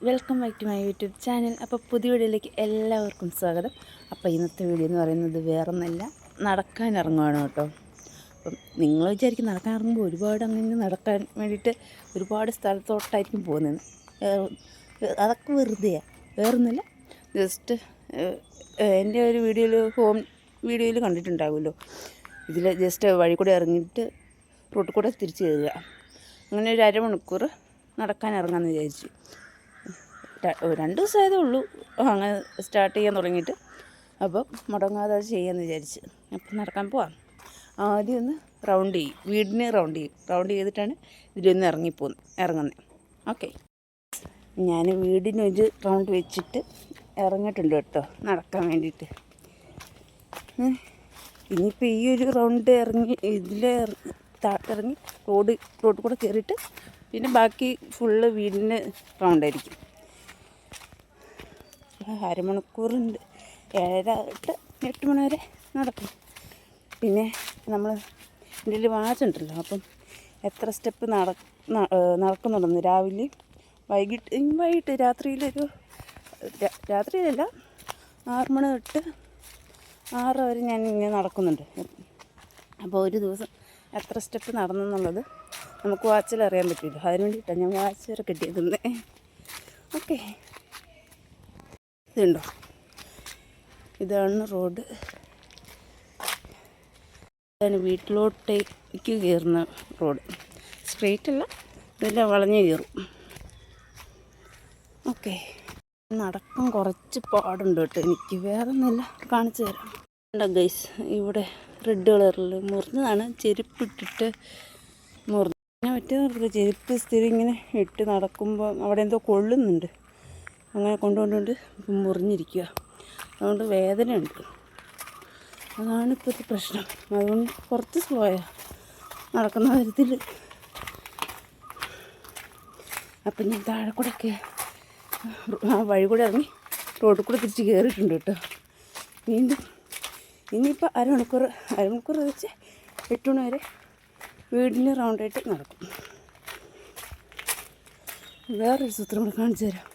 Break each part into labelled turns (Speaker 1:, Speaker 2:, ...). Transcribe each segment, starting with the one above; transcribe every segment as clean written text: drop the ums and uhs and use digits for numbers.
Speaker 1: Welcome back to my YouTube channel. അപ്പോൾ പുതിയ വീഡിയോയിലേക്ക് എല്ലാവർക്കും സ്വാഗതം. അപ്പോൾ ഇന്നത്തെ വീഡിയോ എന്ന് പറയുന്നത് വേറൊന്നല്ല, നടക്കാൻ ഇറങ്ങുകയാണ് കേട്ടോ. അപ്പം നിങ്ങൾ വിചാരിക്കും നടക്കാൻ ഇറങ്ങുമ്പോൾ ഒരുപാട് അങ്ങനെ നടക്കാൻ വേണ്ടിയിട്ട് ഒരുപാട് സ്ഥലത്തോട്ടായിരിക്കും പോകുന്നത്. അതൊക്കെ വെറുതെയാണ്, വേറൊന്നുമില്ല. ജസ്റ്റ് എൻ്റെ ഒരു ഹോം വീഡിയോയിൽ കണ്ടിട്ടുണ്ടാകുമല്ലോ, ഇതിൽ ജസ്റ്റ് വഴി കൂടെ ഇറങ്ങിയിട്ട് റോട്ടിൽ കൂടെ തിരിച്ച് കയറുക. അങ്ങനെ ഒരു അരമണിക്കൂർ നടക്കാൻ ഇറങ്ങാമെന്ന് വിചാരിച്ചു. 2 ദിവസമായതേ ഉള്ളൂ അങ്ങനെ സ്റ്റാർട്ട് ചെയ്യാൻ തുടങ്ങിയിട്ട്. അപ്പം മുടങ്ങാതെ അത് ചെയ്യാമെന്ന് വിചാരിച്ച് അപ്പം നടക്കാൻ പോവാം. ആദ്യം ഒന്ന് റൗണ്ട് ചെയ്യും, വീടിനെ റൗണ്ട് ചെയ്തിട്ടാണ് ഇതിലൊന്ന് ഇറങ്ങുന്നത്. ഓക്കെ, ഞാൻ വീടിനൊരു റൗണ്ട് വെച്ചിട്ട് ഇറങ്ങിയിട്ടുണ്ട് കേട്ടോ നടക്കാൻ വേണ്ടിയിട്ട്. ഇനിയിപ്പോൾ ഈ ഒരു റൗണ്ട് ഇറങ്ങി ഇറങ്ങി റോഡിൽ കൂടെ കയറിയിട്ട് പിന്നെ ബാക്കി ഫുള്ള് വീടിന് റൗണ്ടായിരിക്കും. അരമണിക്കൂറുണ്ട്, 7:30 to 8 മണി വരെ നടക്കും. പിന്നെ നമ്മൾ ഇതിൽ വാച്ചുണ്ടല്ലോ, അപ്പം എത്ര സ്റ്റെപ്പ് നടക്കുന്നുണ്ടെന്ന് രാവിലെ വൈകിട്ട് രാത്രിയിലല്ല 6 മണി തൊട്ട് 6 വരെ ഞാൻ ഇങ്ങനെ നടക്കുന്നുണ്ട്. അപ്പോൾ ഒരു ദിവസം എത്ര സ്റ്റെപ്പ് നടന്നെന്നുള്ളത് നമുക്ക് വാച്ചിൽ അറിയാൻ പറ്റില്ല. അതിന് വേണ്ടിയിട്ടാണ് ഞാൻ വാച്ച് വരെ കിട്ടിയത്. ഓക്കെ, ഇതുണ്ടോ, ഇതാണ് റോഡ്. ഇതാണ് വീട്ടിലോട്ടേക്ക് കയറുന്ന റോഡ്. സ്ട്രെയിറ്റ് അല്ല, ഇതെല്ലാം വളഞ്ഞ് കയറും. ഓക്കെ, നടക്കാൻ കുറച്ച് പാടുണ്ട് കേട്ടോ എനിക്ക്. വേറെ ഒന്നുമില്ല, കാണിച്ചു തരാം. ഉണ്ടോ ഗൈസ്, ഇവിടെ റെഡ് കളറിൽ മുറിഞ്ഞതാണ്. ചെരുപ്പിട്ടിട്ട് മുറിഞ്ഞ പറ്റിയ ചെരുപ്പ് സ്ഥിരം ഇങ്ങനെ ഇട്ട് നടക്കുമ്പോൾ അവിടെ എന്തോ കൊള്ളുന്നുണ്ട്. അങ്ങനെ കൊണ്ടുകൊണ്ട് മുറിഞ്ഞിരിക്കുക. അതുകൊണ്ട് വേദനയുണ്ട്. അതാണ് ഇപ്പോഴത്തെ പ്രശ്നം. അതുകൊണ്ട് കുറച്ച് സ്ലോയാണ് നടക്കുന്ന കാര്യത്തിൽ. അപ്പം ഞാൻ താഴെ കൂടെയൊക്കെ ആ വഴി കൂടെ ഇറങ്ങി റോഡിൽ കൂടെ തിരിച്ച് കയറിയിട്ടുണ്ട് കേട്ടോ. വീണ്ടും ഇനിയിപ്പോൾ അരമണിക്കൂർ വെച്ച് 8 മണി വരെ വീടിന് റൗണ്ടായിട്ട് നടക്കും. വേറൊരു സൂത്രം കൂടെ കാണിച്ചു തരാം.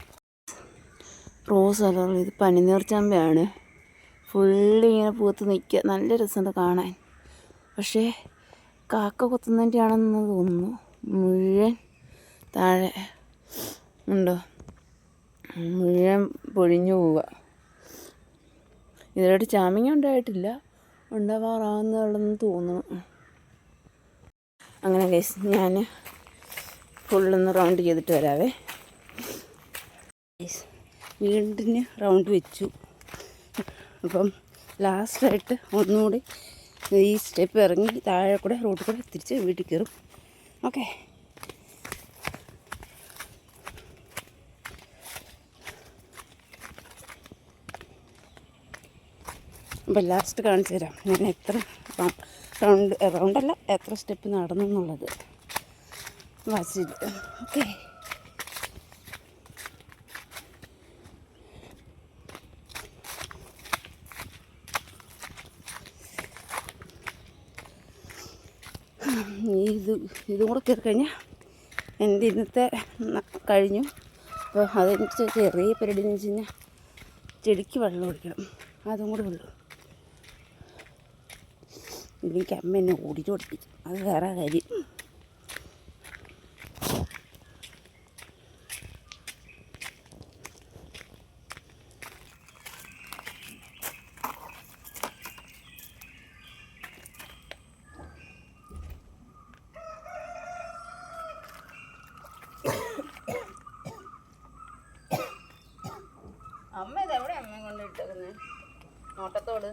Speaker 1: റോസ് കളർ, ഇത് പനിനീർച്ചമ്പയാണ്. ഫുള്ള് ഇങ്ങനെ പൂത്ത് നിൽക്കുക, നല്ല രസമുണ്ട് കാണാൻ. പക്ഷേ കാക്ക കൊത്തുന്നതിൻ്റെ ആണെന്ന് തോന്നുന്നു. മുഴുവൻ താഴെ ഉണ്ടോ, മുഴുവൻ പൊഴിഞ്ഞു പോവുക. ഇതിലോട്ട് ചാമിങ്ങ ഉണ്ടായിട്ടില്ല, ഉണ്ടാവാറാവുന്നതെന്ന് തോന്നുന്നു. അങ്ങനെ ഗൈസ്, ഞാൻ ഫുള്ളൊന്ന് റൗണ്ട് ചെയ്തിട്ട് വരാവേ. വീടിന് റൗണ്ട് വെച്ചു. അപ്പം ലാസ്റ്റായിട്ട് ഒന്നുകൂടി ഈ സ്റ്റെപ്പ് ഇറങ്ങി താഴെ കൂടെ റോഡിൽ കൂടെ തിരിച്ച് വീട്ടിൽ കയറും. ഓക്കെ, അപ്പം ലാസ്റ്റ് കാണിച്ചു തരാം ഞാൻ എത്ര റൗണ്ടല്ല, എത്ര സ്റ്റെപ്പ് നടന്നു എന്നുള്ളത് വാച്ചിൽ. ഓക്കെ, ഇതും കൂടെ കയറി കഴിഞ്ഞാൽ എൻ്റെ ഇന്നത്തെ കഴിഞ്ഞു. അപ്പോൾ അതെനിക്ക് ചെറിയ പരിപാടി എന്ന് വെച്ച് കഴിഞ്ഞാൽ ചെടിക്ക് വെള്ളം ഒഴിക്കണം, അതും കൂടെ ഉള്ളു. എനിക്ക് അമ്മ എന്നെ ഓടിച്ചു കൊടുപ്പിച്ചു, അത് വേറെ കാര്യം. അമ്മ ഇതെവിടെ അമ്മയെ കൊണ്ടിട്ടേക്കുന്നത് നോട്ടത്തോട്?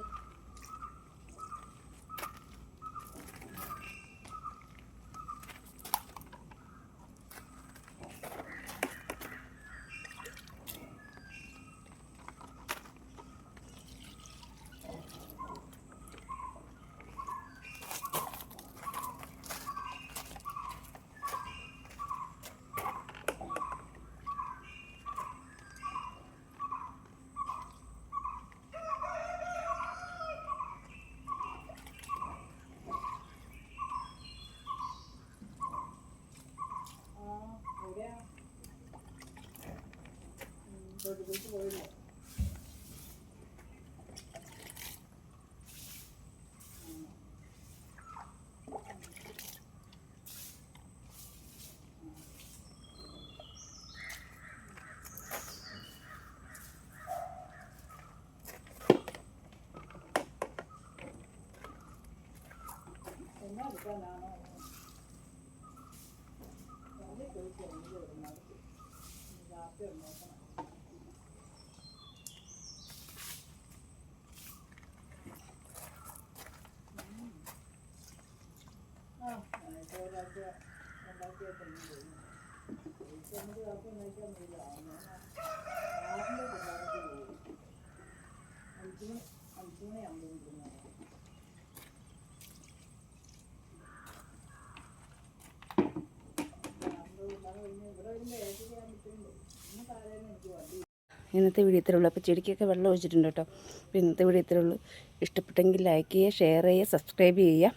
Speaker 1: ഇന്നത്തെ വീഡിയോ ഇത്രേ ഉള്ളൂ. അപ്പോൾ ചെടിക്കൊക്കെ വെള്ളം ഒഴിച്ചിട്ടുണ്ട് കേട്ടോ. അപ്പോൾ ഇന്നത്തെ വീഡിയോ ഇത്രേ ഉള്ളൂ. ഇഷ്ടപ്പെട്ടെങ്കിൽ ലൈക്ക് ചെയ്യുക, ഷെയർ ചെയ്യുക, സബ്സ്ക്രൈബ് ചെയ്യുക,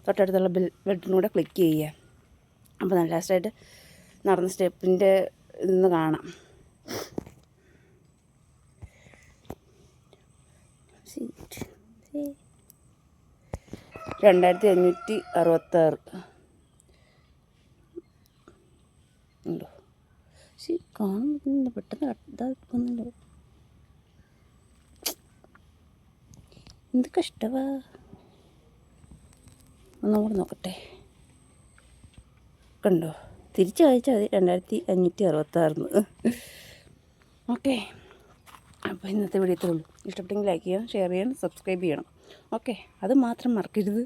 Speaker 1: തൊട്ടടുത്തുള്ള ബെൽബട്ടനും കൂടെ ക്ലിക്ക് ചെയ്യുക. അപ്പോൾ നല്ല ലാസ്റ്റായിട്ട് നടന്ന സ്റ്റെപ്പിൻ്റെ ഇന്ന് കാണാം. 2566 ഉണ്ടോ? പക്ഷേ കാണാൻ പറ്റുന്നില്ല, പെട്ടെന്ന് ഇതാക്കുന്നുണ്ടോ? എന്ത് കഷ്ടവാ. ഒന്നുകൂടെ നോക്കട്ടെ. കണ്ടോ? തിരിച്ച് വായിച്ചാൽ മതി 2566. ഓക്കെ, അപ്പോൾ ഇന്നത്തെ വീഡിയോ ഇത്രേ ഉള്ളൂ. ഇഷ്ടപ്പെട്ടെങ്കിൽ ലൈക്ക് ചെയ്യണം, ഷെയർ ചെയ്യണം, സബ്സ്ക്രൈബ് ചെയ്യണം. ഓക്കെ, അത് മാത്രം മറക്കരുത്.